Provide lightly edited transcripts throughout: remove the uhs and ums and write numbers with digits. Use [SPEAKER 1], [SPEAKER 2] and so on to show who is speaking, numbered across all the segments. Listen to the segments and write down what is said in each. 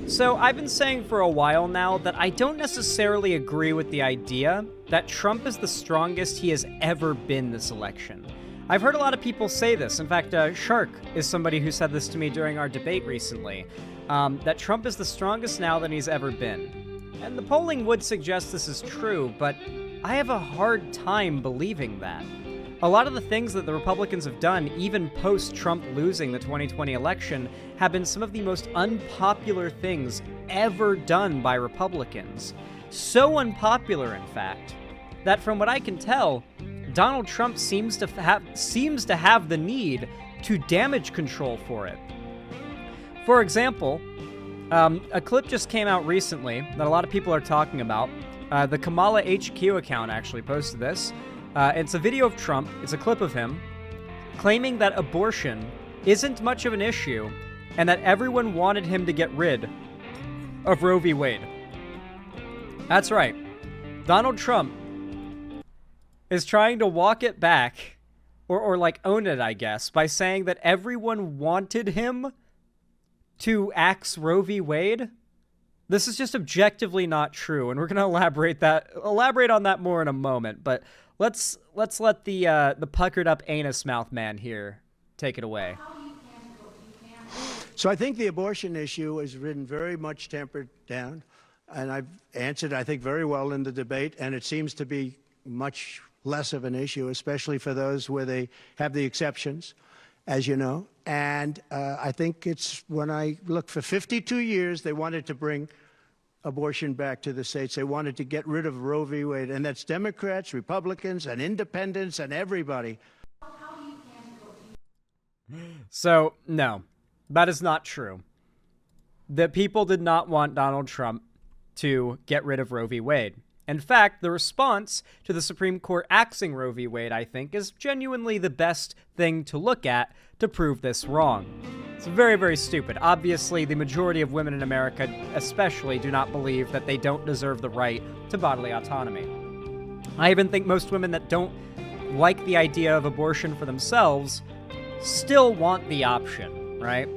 [SPEAKER 1] So I've been saying for a while now that I don't necessarily agree with the idea that Trump is the strongest he has ever been this election. I've heard a lot of people say this. In fact, Shark is somebody who said this to me during our debate recently, that Trump is the strongest now than he's ever been. And the polling would suggest this is true, but I have a hard time believing that. A lot of the things that the Republicans have done, even post-Trump losing the 2020 election, have been some of the most unpopular things ever done by Republicans. So unpopular, in fact, that from what I can tell, Donald Trump seems to have the need to damage control for it. For example, a clip just came out recently that a lot of people are talking about. The Kamala HQ account actually posted this. It's a video of Trump, it's a clip of him, claiming that abortion isn't much of an issue and that everyone wanted him to get rid of Roe v. Wade. That's right. Donald Trump is trying to walk it back, or like own it, I guess, by saying that everyone wanted him to axe Roe v. Wade. This is just objectively not true, and we're going to elaborate on that more in a moment, but let's let the puckered up anus mouth man here take it away.
[SPEAKER 2] So I think the abortion issue has been very much tempered down, and I've answered, I think, very well in the debate, and it seems to be much less of an issue, especially for those where they have the exceptions, as you know. And I think it's, when I look, for 52 years, they wanted to bring abortion back to the states. They wanted to get rid of Roe v. Wade, and that's Democrats, Republicans, and independents, and everybody.
[SPEAKER 1] So, no, that is not true. The people did not want Donald Trump to get rid of Roe v. Wade. In fact, the response to the Supreme Court axing Roe v. Wade, I think, is genuinely the best thing to look at to prove this wrong. It's very, very stupid. Obviously, the majority of women in America, especially, do not believe that they don't deserve the right to bodily autonomy. I even think most women that don't like the idea of abortion for themselves still want the option, right?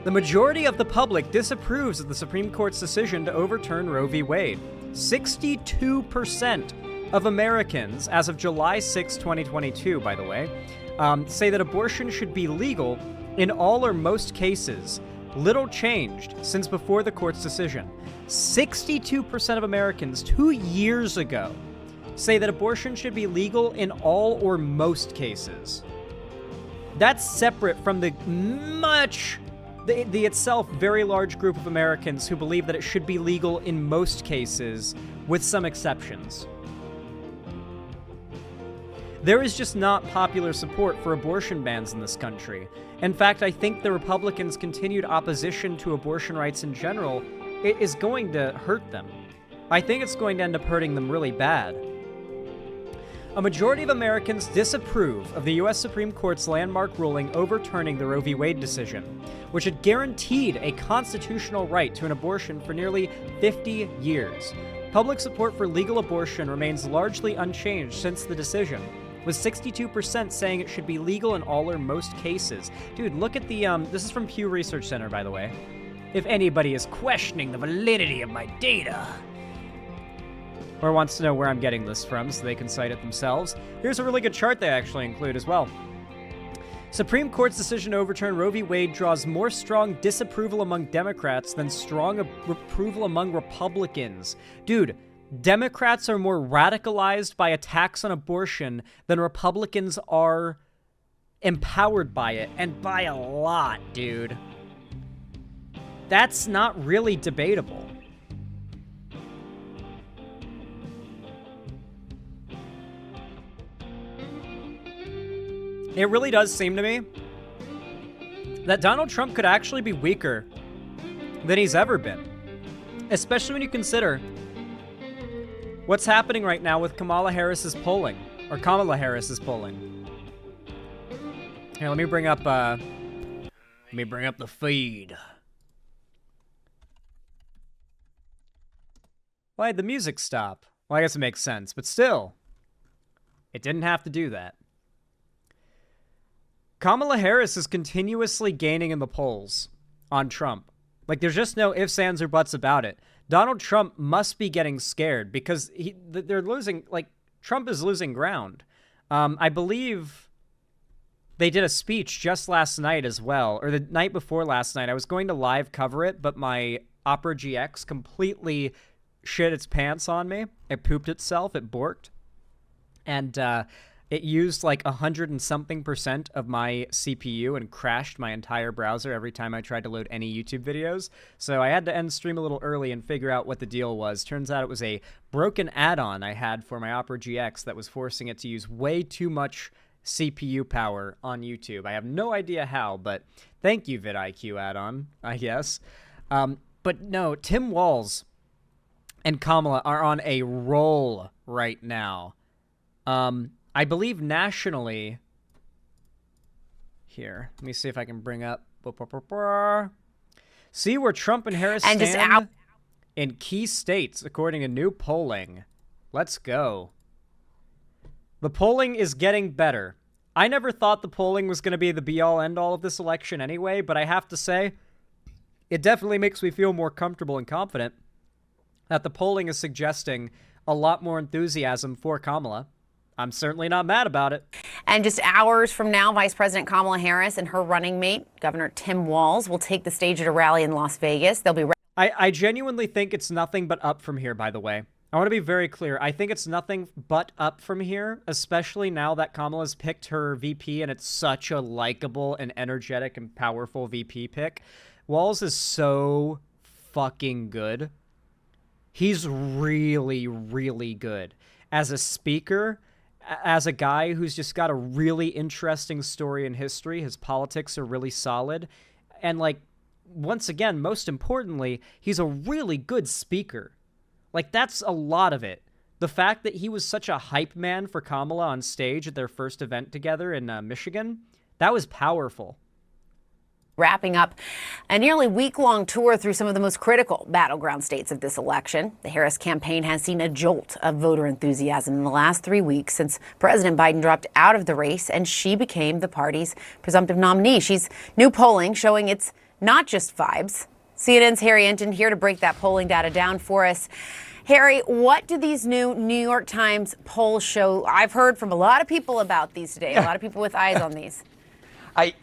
[SPEAKER 1] The majority of the public disapproves of the Supreme Court's decision to overturn Roe v. Wade. 62% of Americans, as of July 6, 2022, by the way, say that abortion should be legal in all or most cases. Little changed since before the court's decision. 62% of Americans 2 years ago say that abortion should be legal in all or most cases. That's separate from the itself very large group of Americans who believe that it should be legal in most cases, with some exceptions. There is just not popular support for abortion bans in this country. In fact, I think the Republicans' continued opposition to abortion rights in general is going to hurt them. I think it's going to end up hurting them really bad. A majority of Americans disapprove of the U.S. Supreme Court's landmark ruling overturning the Roe v. Wade decision, which had guaranteed a constitutional right to an abortion for nearly 50 years. Public support for legal abortion remains largely unchanged since the decision, with 62% saying it should be legal in all or most cases. Dude, look at the, this is from Pew Research Center, by the way. If anybody is questioning the validity of my data, or wants to know where I'm getting this from so they can cite it themselves, here's a really good chart they actually include as well. Supreme Court's decision to overturn Roe v. Wade draws more strong disapproval among Democrats than strong approval among Republicans. Dude, Democrats are more radicalized by attacks on abortion than Republicans are empowered by it, and by a lot, dude. That's not really debatable. It really does seem to me that Donald Trump could actually be weaker than he's ever been, especially when you consider what's happening right now with Kamala Harris's polling, or Kamala Harris's polling. Here, let me bring up the feed. Why'd the music stop? Well, I guess it makes sense, but still, it didn't have to do that. Kamala Harris is continuously gaining in the polls on Trump. Like, there's just no ifs, ands, or buts about it. Donald Trump must be getting scared because they're losing, like, Trump is losing ground. I believe they did a speech just last night as well, or the night before last night. I was going to live cover it, but my Opera GX completely shit its pants on me. It pooped itself. It borked. And it used like 100 and something% of my CPU and crashed my entire browser every time I tried to load any YouTube videos. So I had to end stream a little early and figure out what the deal was. Turns out it was a broken add-on I had for my Opera GX that was forcing it to use way too much CPU power on YouTube. I have no idea how, but thank you, vidIQ add-on, I guess. But no, Tim Walz and Kamala are on a roll right now. I believe nationally, here, let me see if I can bring up, see where Trump and Harris stand in key states, according to new polling. Let's go. The polling is getting better. I never thought the polling was going to be the be-all, end-all of this election anyway, but I have to say, it definitely makes me feel more comfortable and confident that the polling is suggesting a lot more enthusiasm for Kamala. I'm certainly not mad about it.
[SPEAKER 3] And just hours from now, Vice President Kamala Harris and her running mate, Governor Tim Walz, will take the stage at a rally in Las Vegas. They'll be...
[SPEAKER 1] I genuinely think it's nothing but up from here, by the way. I want to be very clear. I think it's nothing but up from here, especially now that Kamala's picked her VP, and it's such a likable and energetic and powerful VP pick. Walz is so fucking good. He's really, really good. As a speaker, as a guy who's just got a really interesting story in history, his politics are really solid. And, like, once again, most importantly, he's a really good speaker. Like, that's a lot of it. The fact that he was such a hype man for Kamala on stage at their first event together in Michigan, that was powerful.
[SPEAKER 3] Wrapping up a nearly week-long tour through some of the most critical battleground states of this election. The Harris campaign has seen a jolt of voter enthusiasm in the last 3 weeks since President Biden dropped out of the race and she became the party's presumptive nominee. She's new polling showing it's not just vibes. CNN's Harry Enton here to break that polling data down for us. Harry, what do these new New York Times polls show? I've heard from a lot of people about these today, a lot of people with eyes on these.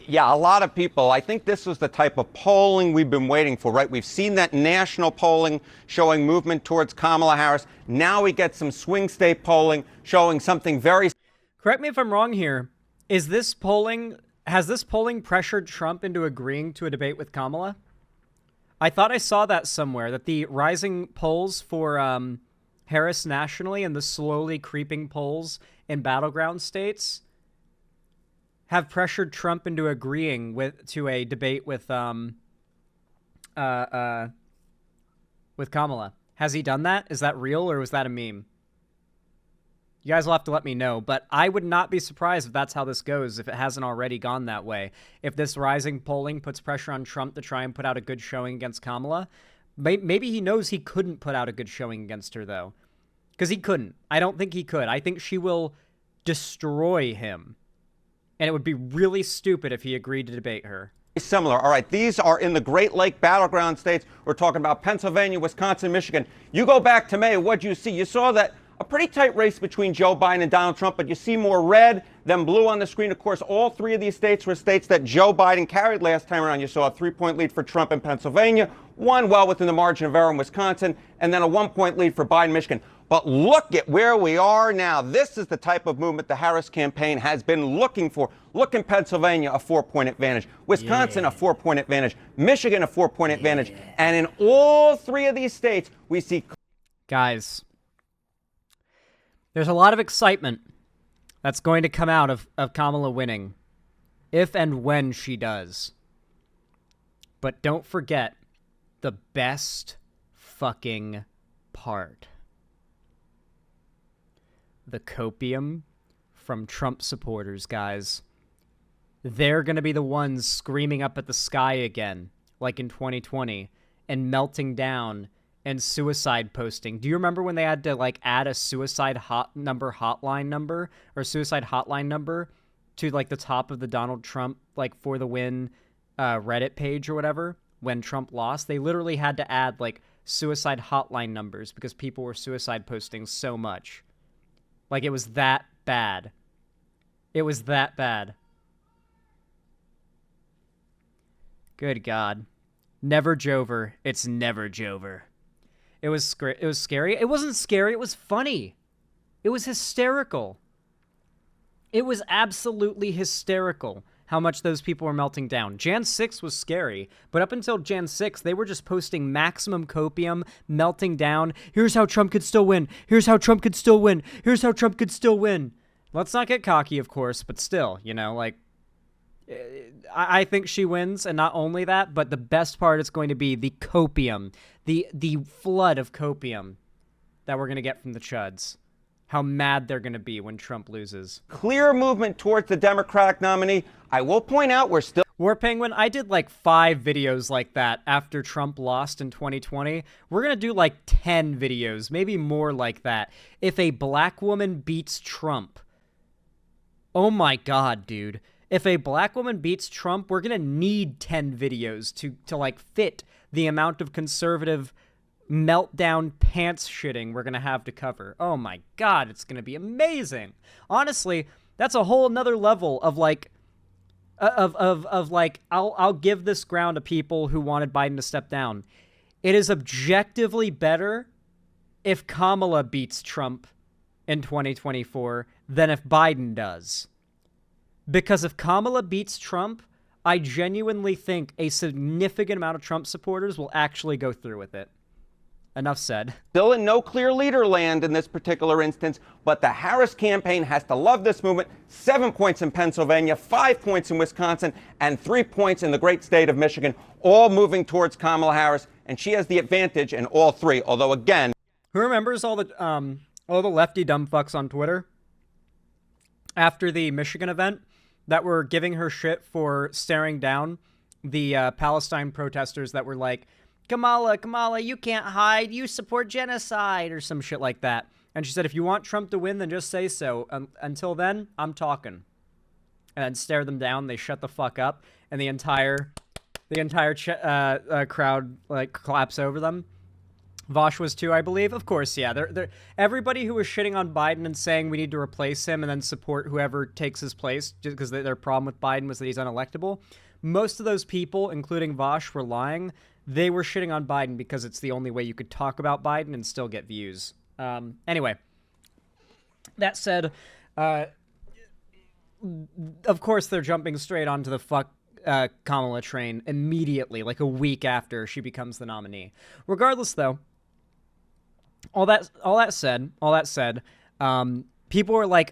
[SPEAKER 4] Yeah, a lot of people. I think this was the type of polling we've been waiting for, right? We've seen that national polling showing movement towards Kamala Harris. Now we get some swing state polling showing something very...
[SPEAKER 1] Correct me if I'm wrong here. Has this polling pressured Trump into agreeing to a debate with Kamala? I thought I saw that somewhere, that the rising polls for Harris nationally and the slowly creeping polls in battleground states have pressured Trump into agreeing to a debate with Kamala. Has he done that? Is that real or was that a meme? You guys will have to let me know, but I would not be surprised if that's how this goes, if it hasn't already gone that way. If this rising polling puts pressure on Trump to try and put out a good showing against Kamala, maybe he knows he couldn't put out a good showing against her, though. Because he couldn't. I don't think he could. I think she will destroy him. And it would be really stupid if he agreed to debate her.
[SPEAKER 4] Similar. All right, these are in the Great Lake battleground states. We're talking about Pennsylvania, Wisconsin, Michigan. You go back to May, what'd you see? You saw that a pretty tight race between Joe Biden and Donald Trump, but you see more red than blue on the screen. Of course, all three of these states were states that Joe Biden carried last time around. You saw a 3-point lead for Trump in Pennsylvania, one well within the margin of error in Wisconsin, and then a 1-point lead for Biden, Michigan. But look at where we are now. This is the type of movement the Harris campaign has been looking for. Look in Pennsylvania, a 4-point advantage. Wisconsin, a 4-point advantage. Michigan, a 4-point advantage. And in all three of these states, we see...
[SPEAKER 1] Guys, there's a lot of excitement that's going to come out of Kamala winning, if and when she does. But don't forget the best fucking part. The copium from Trump supporters, guys. They're going to be the ones screaming up at the sky again, like in 2020, and melting down and suicide posting. Do you remember when they had to, like, add a suicide hotline number or suicide hotline number to, like, the top of the Donald Trump, like, for the win Reddit page or whatever? when Trump lost. They literally had to add, like, suicide hotline numbers because people were suicide posting so much. Like, it was that bad. It was that bad. Good God. Never Jover. It's never Jover. It was scary. It wasn't scary. It was funny. It was hysterical. It was absolutely hysterical how much those people were melting down. Jan 6 was scary, but up until Jan 6, they were just posting maximum copium, melting down. Here's how Trump could still win. Here's how Trump could still win. Here's how Trump could still win. Let's not get cocky, of course, but still, you know, like, I think she wins, and not only that, but the best part is going to be the copium, the flood of copium that we're going to get from the chuds. How mad they're going to be when Trump loses.
[SPEAKER 4] Clear movement towards the Democratic nominee. I will point out we're still...
[SPEAKER 1] War Penguin, I did like 5 videos like that after Trump lost in 2020. We're going to do like 10 videos, maybe more like that. If a black woman beats Trump. Oh my God, dude. If a black woman beats Trump, we're going to need 10 videos to like fit the amount of conservative meltdown pants shitting we're going to have to cover. Oh my God, it's going to be amazing. Honestly, that's a whole nother level of like, like, I'll give this ground to people who wanted Biden to step down. It is objectively better if Kamala beats Trump in 2024 than if Biden does. Because if Kamala beats Trump, I genuinely think a significant amount of Trump supporters will actually go through with it. Enough said.
[SPEAKER 4] Still in no clear leader land in this particular instance, but the Harris campaign has to love this movement. 7 points in Pennsylvania, 5 points in Wisconsin, and 3 points in the great state of Michigan, all moving towards Kamala Harris, and she has the advantage in all 3, although again...
[SPEAKER 1] Who remembers all the lefty dumb fucks on Twitter after the Michigan event that were giving her shit for staring down the Palestine protesters that were like, Kamala, you can't hide. You support genocide or some shit like that. And she said, if you want Trump to win, then just say so. Until then, I'm talking. And then stare them down. They shut the fuck up. And the entire crowd like claps over them. Vosh was too, I believe. Of course, yeah. They're everybody who was shitting on Biden and saying we need to replace him and then support whoever takes his place just because their problem with Biden was that he's unelectable. Most of those people, including Vosh, were lying. They were shitting on Biden because it's the only way you could talk about Biden and still get views. Anyway, that said, of course they're jumping straight onto the Kamala train immediately, like a week after she becomes the nominee. Regardless, though, all that said, people were like,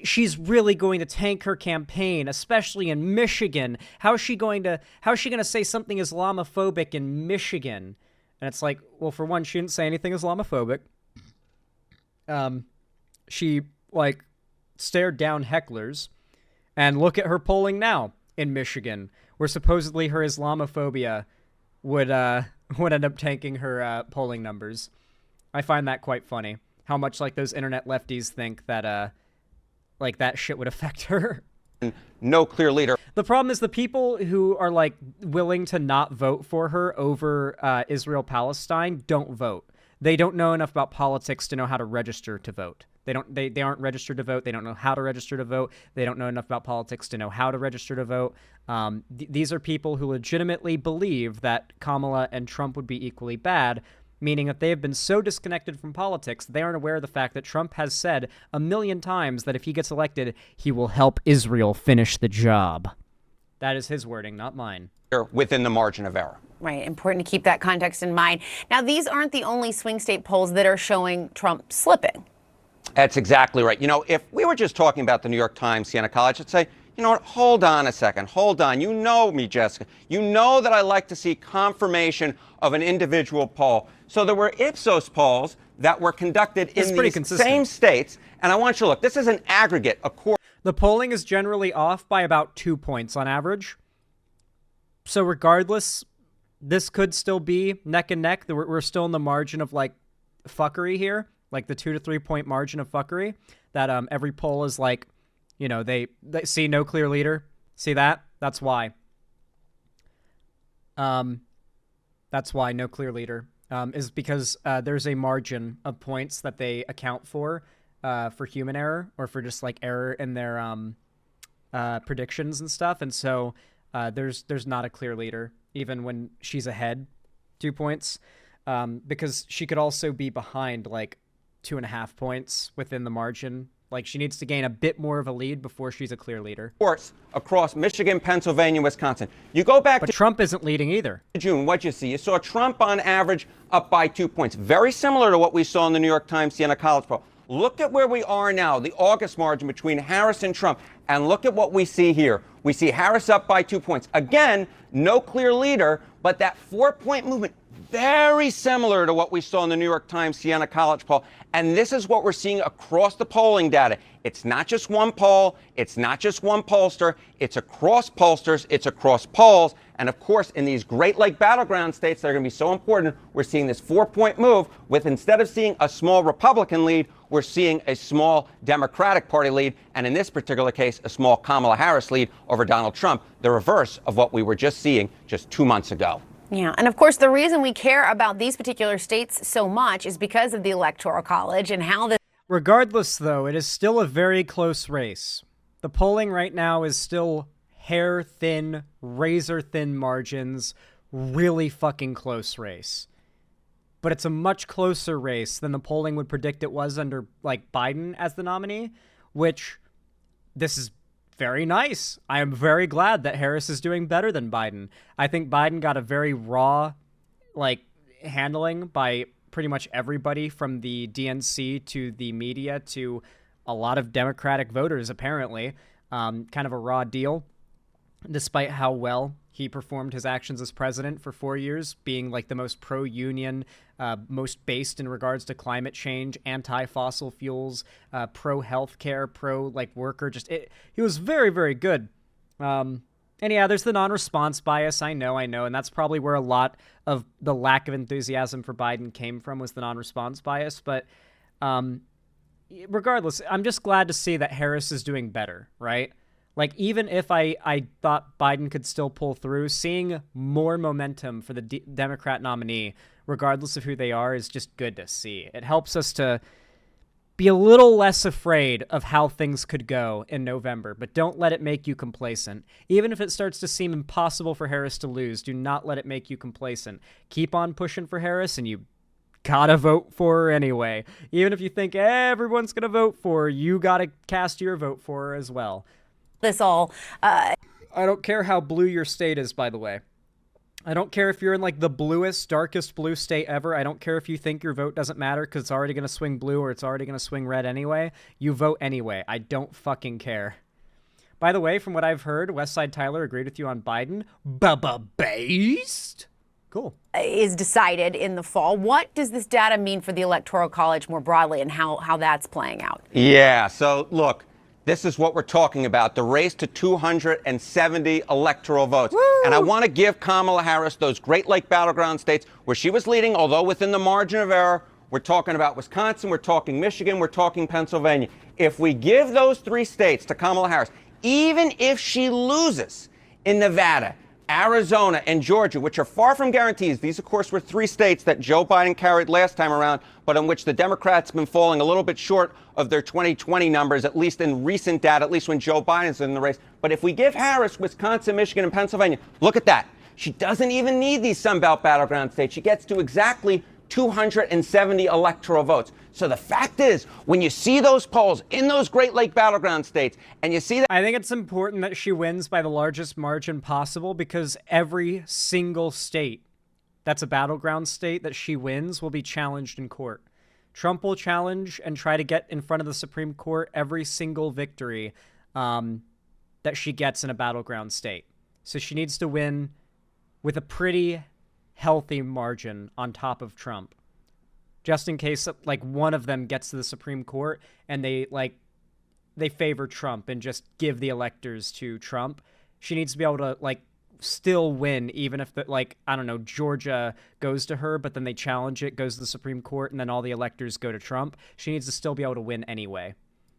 [SPEAKER 1] she's really going to tank her campaign, especially in Michigan. How's she going to say something Islamophobic in Michigan? And it's like, well, for one, she didn't say anything Islamophobic. She like stared down hecklers, and look at her polling now in Michigan, where supposedly her Islamophobia would end up tanking her polling numbers. I find that quite funny. How much like those internet lefties think that like that shit would affect her.
[SPEAKER 4] No clear leader.
[SPEAKER 1] The problem is the people who are like willing to not vote for her over Israel-Palestine don't vote. They don't know enough about politics to know how to register to vote. They aren't registered to vote. They don't know how to register to vote. They don't know enough about politics to know how to register to vote. These are people who legitimately believe that Kamala and Trump would be equally bad, meaning that they have been so disconnected from politics, they aren't aware of the fact that Trump has said 1,000,000 times that if he gets elected, he will help Israel finish the job. That is his wording, not mine.
[SPEAKER 4] Within the margin of error.
[SPEAKER 3] Right. Important to keep that context in mind. Now, these aren't the only swing state polls that are showing Trump slipping.
[SPEAKER 4] That's exactly right. You know, if we were just talking about the New York Times, Siena College, I'd say, you know what, hold on a second, hold on. You know me, Jessica. You know that I like to see confirmation of an individual poll. So there were Ipsos polls that were conducted in these same states. And I want you to look, this is an aggregate.
[SPEAKER 1] The polling is generally off by about 2 points on average. So regardless, this could still be neck and neck. We're still in the margin of like fuckery here, like the 2 to 3 point margin of fuckery that every poll is like, you know, they see no clear leader. See that? That's why. That's why no clear leader, is because there's a margin of points that they account for human error, or for just like error in their predictions and stuff. And so there's not a clear leader even when she's ahead 2 points, because she could also be behind like 2.5 points within the margin. Like, she needs to gain a bit more of a lead before she's a clear leader.
[SPEAKER 4] Course across Michigan, Pennsylvania, Wisconsin. You go back
[SPEAKER 1] But
[SPEAKER 4] to
[SPEAKER 1] Trump isn't leading either.
[SPEAKER 4] June, what'd you see? You saw Trump on average up by 2 points. Very similar to what we saw in the New York Times Siena College poll. Look at where we are now, the August margin between Harris and Trump. And look at what we see here. We see Harris up by 2 points. Again, no clear leader, but that 4-point movement, very similar to what we saw in the New York Times Siena College poll. And this is what we're seeing across the polling data. It's not just one poll. It's not just one pollster. It's across pollsters. It's across polls. And of course, in these Great Lake battleground states that are going to be so important, we're seeing this 4-point move with, instead of seeing a small Republican lead, we're seeing a small Democratic Party lead. And in this particular case, a small Kamala Harris lead over Donald Trump, the reverse of what we were just seeing just 2 months ago.
[SPEAKER 3] Yeah, and of course, the reason we care about these particular states so much is because of the Electoral College and how the...
[SPEAKER 1] Regardless, though, it is still a very close race. The polling right now is still hair-thin, razor-thin margins, really fucking close race. But it's a much closer race than the polling would predict it was under, like, Biden as the nominee, which this is very nice. I am very glad that Harris is doing better than Biden. I think Biden got a very raw, like, handling by pretty much everybody from the DNC to the media to a lot of Democratic voters, apparently. Kind of a raw deal, despite how well he performed his actions as president for 4 years, being like the most pro-union, most based in regards to climate change, anti-fossil fuels, pro-healthcare, pro-like worker. He was very, very good. And yeah, there's the non-response bias. I know. And that's probably where a lot of the lack of enthusiasm for Biden came from, was the non-response bias. But regardless, I'm just glad to see that Harris is doing better, right? Like, even if I thought Biden could still pull through, seeing more momentum for the Democrat nominee, regardless of who they are, is just good to see. It helps us to be a little less afraid of how things could go in November, but don't let it make you complacent. Even if it starts to seem impossible for Harris to lose, do not let it make you complacent. Keep on pushing for Harris, and you gotta vote for her anyway. Even if you think everyone's gonna vote for her, you gotta cast your vote for her as well.
[SPEAKER 3] This all...
[SPEAKER 1] I don't care how blue your state is, by the way. I don't care if you're in, like, the bluest, darkest blue state ever. I don't care if you think your vote doesn't matter because it's already going to swing blue or it's already going to swing red anyway. You vote anyway. I don't fucking care. By the way, from what I've heard, Westside Tyler agreed with you on Biden. Based? Cool.
[SPEAKER 3] Is decided in the fall. What does this data mean for the Electoral College more broadly, and how that's playing out?
[SPEAKER 4] Yeah, so look. This is what we're talking about, the race to 270 electoral votes. Woo! And I want to give Kamala Harris those Great Lake battleground states where she was leading, although within the margin of error. We're talking about Wisconsin, we're talking Michigan, we're talking Pennsylvania. If we give those 3 states to Kamala Harris, even if she loses in Nevada, Arizona, and Georgia, which are far from guarantees. These, of course, were 3 states that Joe Biden carried last time around, but in which the Democrats have been falling a little bit short of their 2020 numbers, at least in recent data, at least when Joe Biden's in the race. But if we give Harris Wisconsin, Michigan, and Pennsylvania, look at that. She doesn't even need these Sunbelt battleground states. She gets to exactly 270 electoral votes. So the fact is, when you see those polls in those Great Lake battleground states, and you see that...
[SPEAKER 1] I think it's important that she wins by the largest margin possible, because every single state that's a battleground state that she wins will be challenged in court. Trump will challenge and try to get in front of the Supreme Court every single victory that she gets in a battleground state. So she needs to win with a pretty healthy margin on top of Trump, just in case like one of them gets to the Supreme Court and they favor Trump and just give the electors to Trump. She needs to be able to like still win, even if I don't know, Georgia goes to her, but then they challenge it, goes to the Supreme Court, and then all the electors go to Trump. She needs to still be able to win anyway.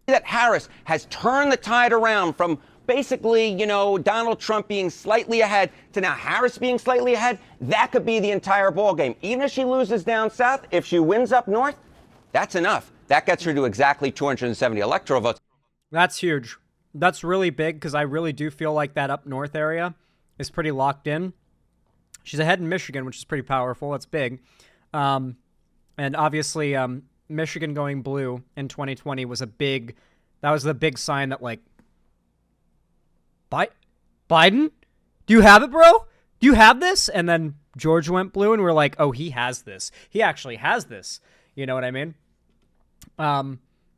[SPEAKER 4] That Harris has turned the tide around from basically, you know, Donald Trump being slightly ahead to now Harris being slightly ahead, that could be the entire ballgame. Even if she loses down south, if she wins up north, that's enough. That gets her to exactly 270 electoral votes.
[SPEAKER 1] That's huge. That's really big because I really do feel like that up north area is pretty locked in. She's ahead in Michigan, which is pretty powerful. That's big. And obviously, Michigan going blue in 2020 was that was the big sign that, like, Biden? Do you have it, bro? Do you have this? And then Georgia went blue, and we're like, oh, he has this. He actually has this. You know what I mean?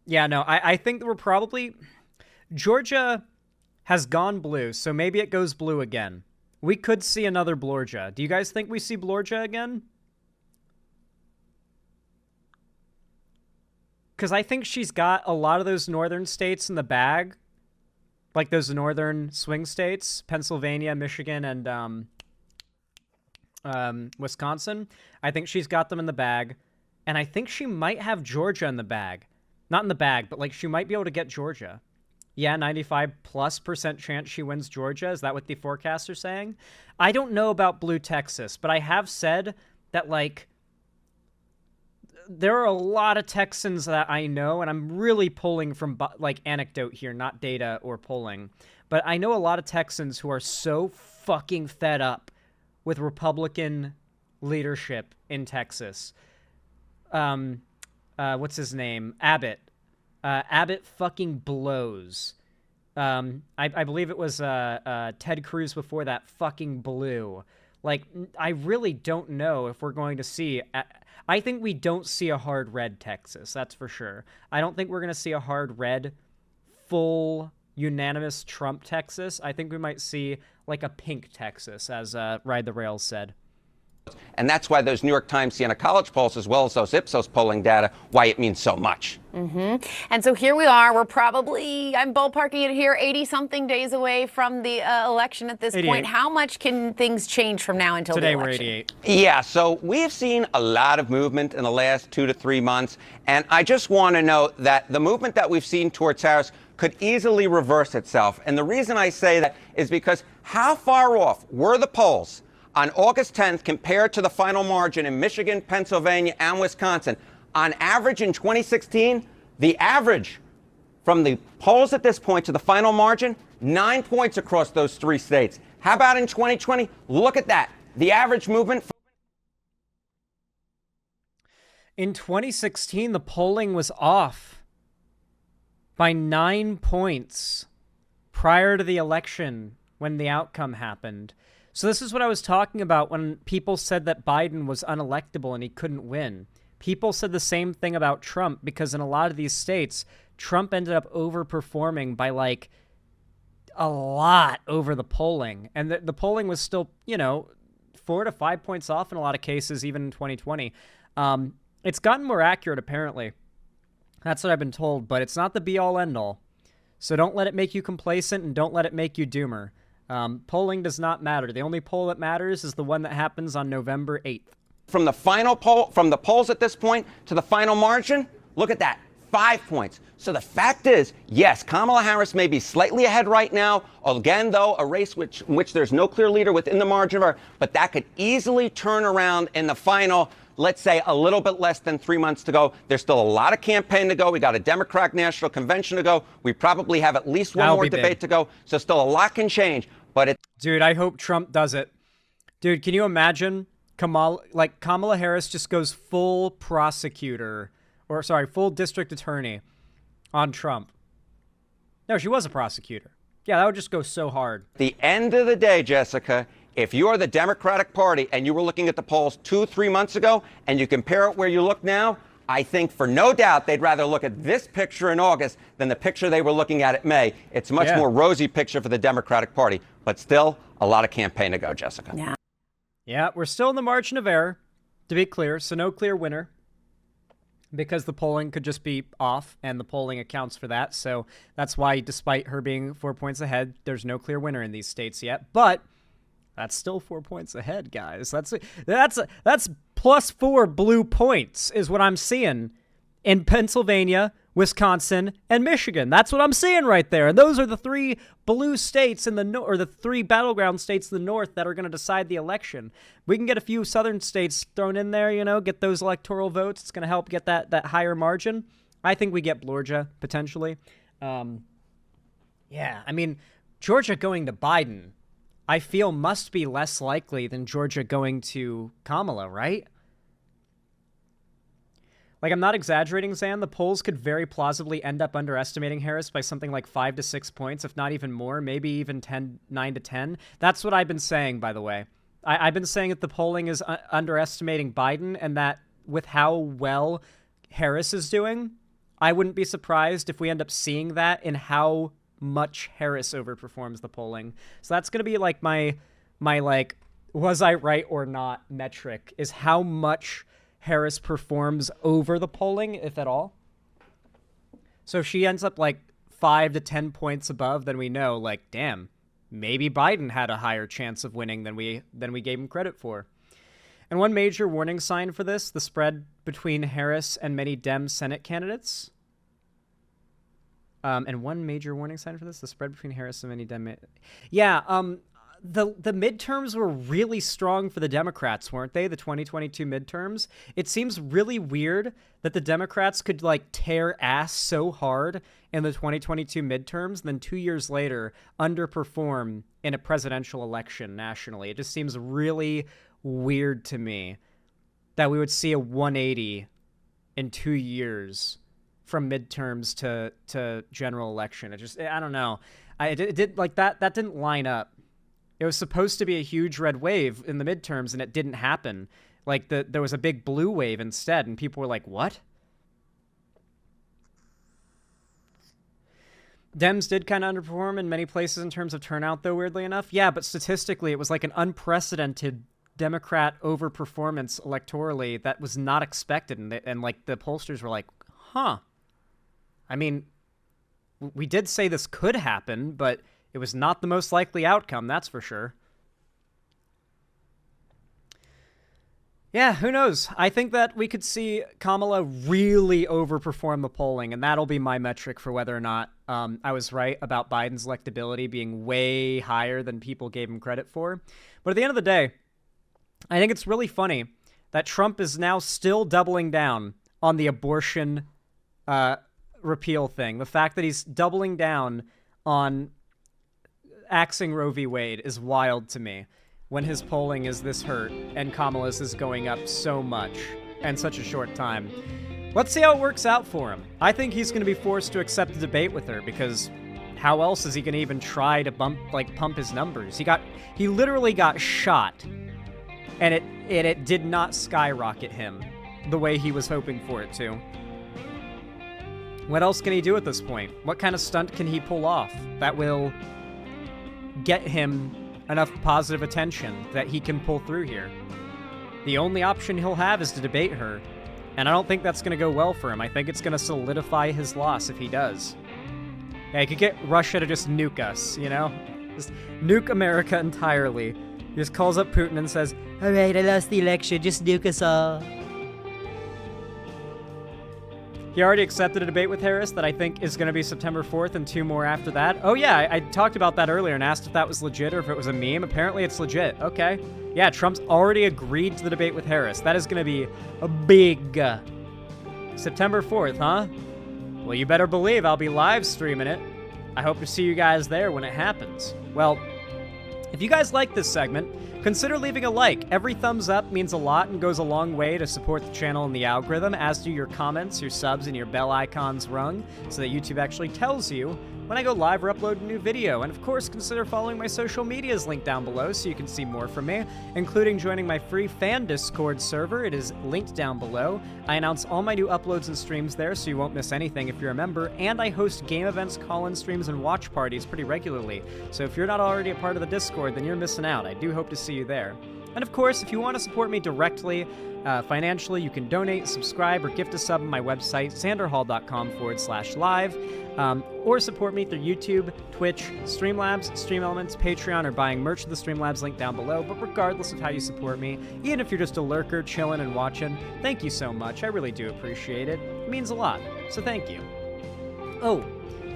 [SPEAKER 1] Yeah, no, I think that we're probably... Georgia has gone blue, so maybe it goes blue again. We could see another Blorgia. Do you guys think we see Blorgia again? Because I think she's got a lot of those northern states in the bag. Like those northern swing states, Pennsylvania, Michigan, and Wisconsin. I think she's got them in the bag. And I think she might have Georgia in the bag. Not in the bag, but like she might be able to get Georgia. Yeah, 95+% chance she wins Georgia. Is that what the forecasts are saying? I don't know about blue Texas, but I have said that, like, there are a lot of Texans that I know, and I'm really pulling from, like, anecdote here, not data or polling. But I know a lot of Texans who are so fucking fed up with Republican leadership in Texas. What's his name? Abbott. Abbott fucking blows. I believe it was Ted Cruz before that fucking blew. Like, I really don't know if we're going to see... I think we don't see a hard red Texas, that's for sure. I don't think we're going to see a hard red, full, unanimous Trump Texas. I think we might see, like, a pink Texas, as Ride the Rails said.
[SPEAKER 4] And that's why those New York Times Siena College polls, as well as those Ipsos polling data, why it means so much.
[SPEAKER 3] And so here we are. We're probably, I'm ballparking it here, 80-something days away from the election at this
[SPEAKER 1] 88.
[SPEAKER 3] point. How much can things change from now until
[SPEAKER 1] Today
[SPEAKER 3] the
[SPEAKER 1] we're
[SPEAKER 3] election?
[SPEAKER 1] 88.
[SPEAKER 4] Yeah, so we've seen a lot of movement in the last 2 to 3 months. And I just want to note that the movement that we've seen towards Harris could easily reverse itself. And the reason I say that is because how far off were the polls on August 10th compared to the final margin in Michigan, Pennsylvania, and Wisconsin? On average in 2016, the average from the polls at this point to the final margin, 9 points across those 3 states. How about in 2020? Look at that. The average movement.
[SPEAKER 1] In 2016, the polling was off by 9 points prior to the election when the outcome happened. So this is what I was talking about when people said that Biden was unelectable and he couldn't win. People said the same thing about Trump because in a lot of these states, Trump ended up overperforming by, like, a lot over the polling. And the polling was still, 4 to 5 points off in a lot of cases, even in 2020. It's gotten more accurate, apparently. That's what I've been told, but it's not the be-all, end-all. So don't let it make you complacent and don't let it make you doomer. Polling does not matter. The only poll that matters is the one that happens on November 8th.
[SPEAKER 4] From the final poll, from the polls at this point to the final margin, look at that, 5 points. So the fact is, yes, Kamala Harris may be slightly ahead right now. Again, though, a race in which there's no clear leader within the margin of error, but that could easily turn around in the final, let's say, a little bit less than 3 months to go. There's still a lot of campaign to go. We got a Democratic National Convention to go. We probably have at least one more debate to go. So still a lot can change. But
[SPEAKER 1] dude, I hope Trump does it. Dude, can you imagine Kamala Harris just goes full prosecutor, or sorry, full district attorney on Trump? No, she was a prosecutor. Yeah, that would just go so hard.
[SPEAKER 4] The end of the day, Jessica, if you are the Democratic Party and you were looking at the polls 2-3 months ago and you compare it where you look now, I think for no doubt they'd rather look at this picture in August than the picture they were looking at May. It's a much more rosy picture for the Democratic Party, but still a lot of campaign to go, Jessica.
[SPEAKER 1] Yeah, we're still in the margin of error, to be clear, so no clear winner because the polling could just be off and the polling accounts for that. So that's why, despite her being 4 points ahead, there's no clear winner in these states yet. But that's still 4 points ahead, guys. That's +4 blue points is what I'm seeing in Pennsylvania, Wisconsin, and Michigan. That's what I'm seeing right there. And those are the three blue states in the or the three battleground states in the north that are going to decide the election. We can get a few southern states thrown in there, get those electoral votes. It's going to help get that higher margin. I think we get Georgia, potentially. Yeah, I mean, Georgia going to Biden, I feel must be less likely than Georgia going to Kamala, right? Like, I'm not exaggerating, Zan. The polls could very plausibly end up underestimating Harris by something like 5 to 6 points, if not even more, maybe even 9 to 10. That's what I've been saying, by the way. I've been saying that the polling is underestimating Biden, and that with how well Harris is doing, I wouldn't be surprised if we end up seeing that in how much Harris overperforms the polling. So that's going to be like my like, was I right or not metric, is how much Harris performs over the polling, if at all. So if she ends up like 5 to 10 points above, then we know, like, damn, maybe Biden had a higher chance of winning than we gave him credit for. And one major warning sign for this, the spread between Harris and many Dem Senate candidates. And one major warning sign for this, the spread between Harris and many Dem. Yeah, the midterms were really strong for the Democrats, weren't they? The 2022 midterms. It seems really weird that the Democrats could like tear ass so hard in the 2022 midterms, and then 2 years later underperform in a presidential election nationally. It just seems really weird to me that we would see a 180 in 2 years from midterms to general election. I don't know. It did like that didn't line up. It was supposed to be a huge red wave in the midterms, and it didn't happen. Like, there was a big blue wave instead, and people were like, what? Dems did kind of underperform in many places in terms of turnout, though, weirdly enough. Yeah, but statistically, it was like an unprecedented Democrat overperformance electorally that was not expected. And like, the pollsters were like, huh. I mean, we did say this could happen, but it was not the most likely outcome, that's for sure. Yeah, who knows? I think that we could see Kamala really overperform the polling, and that'll be my metric for whether or not I was right about Biden's electability being way higher than people gave him credit for. But at the end of the day, I think it's really funny that Trump is now still doubling down on the abortion repeal thing. The fact that he's doubling down on axing Roe v. Wade is wild to me when his polling is this hurt and Kamala's is going up so much in such a short time. Let's see how it works out for him. I think he's going to be forced to accept a debate with her, because how else is he going to even try to pump his numbers? He literally got shot, and it did not skyrocket him the way he was hoping for it to. What else can he do at this point? What kind of stunt can he pull off that will get him enough positive attention that he can pull through here? The only option he'll have is to debate her, and I don't think that's going to go well for him. I think it's going to solidify his loss if he does. Yeah, he could get Russia to just nuke us, Just nuke America entirely. He just calls up Putin and says, all right, I lost the election, just nuke us all. He already accepted a debate with Harris that I think is going to be September 4th and 2 more after that. Oh yeah, I talked about that earlier and asked if that was legit or if it was a meme. Apparently it's legit. Okay. Yeah, Trump's already agreed to the debate with Harris. That is going to be a big September 4th, huh? Well, you better believe I'll be live streaming it. I hope to see you guys there when it happens. Well, if you guys like this segment, consider leaving a like. Every thumbs up means a lot and goes a long way to support the channel and the algorithm, as do your comments, your subs, and your bell icons rung, so that YouTube actually tells you when I go live or upload a new video. And of course, consider following my social medias linked down below so you can see more from me, including joining my free fan Discord server. It is linked down below. I announce all my new uploads and streams there, so you won't miss anything if you're a member, and I host game events, call-in streams, and watch parties pretty regularly. So if you're not already a part of the Discord, then you're missing out. I do hope to see you there. And of course, if you want to support me directly, financially, you can donate, subscribe, or gift a sub on my website, sanderhall.com/live, or support me through YouTube, Twitch, Streamlabs, Stream Elements, Patreon, or buying merch of the Streamlabs link down below. But regardless of how you support me, even if you're just a lurker, chilling and watching, thank you so much. I really do appreciate it. It means a lot. So thank you. Oh,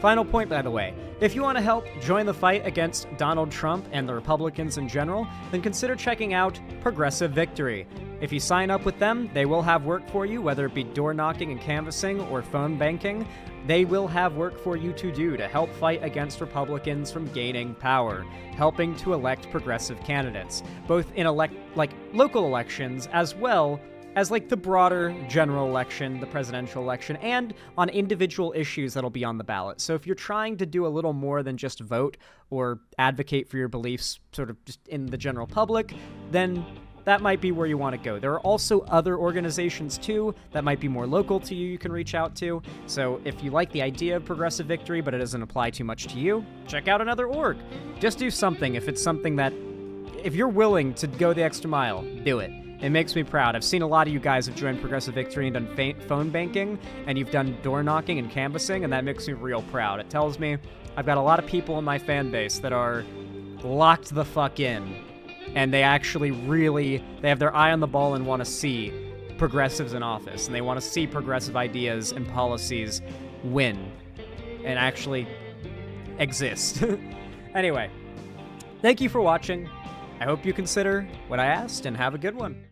[SPEAKER 1] final point, by the way. If you want to help join the fight against Donald Trump and the Republicans in general, then consider checking out Progressive Victory. If you sign up with them, they will have work for you, whether it be door knocking and canvassing or phone banking. They will have work for you to do to help fight against Republicans from gaining power, helping to elect progressive candidates, both in local elections as well as the broader general election, the presidential election, and on individual issues that'll be on the ballot. So if you're trying to do a little more than just vote or advocate for your beliefs sort of just in the general public, then that might be where you want to go. There are also other organizations too that might be more local to you can reach out to. So if you like the idea of Progressive Victory, but it doesn't apply too much to you, check out another org. Just do something if it's something that, if you're willing to go the extra mile, do it. It makes me proud. I've seen a lot of you guys have joined Progressive Victory and done phone banking, and you've done door knocking and canvassing, and that makes me real proud. It tells me I've got a lot of people in my fan base that are locked the fuck in, and they actually they have their eye on the ball and want to see progressives in office, and they want to see progressive ideas and policies win and actually exist. Anyway, thank you for watching. I hope you consider what I asked, and have a good one.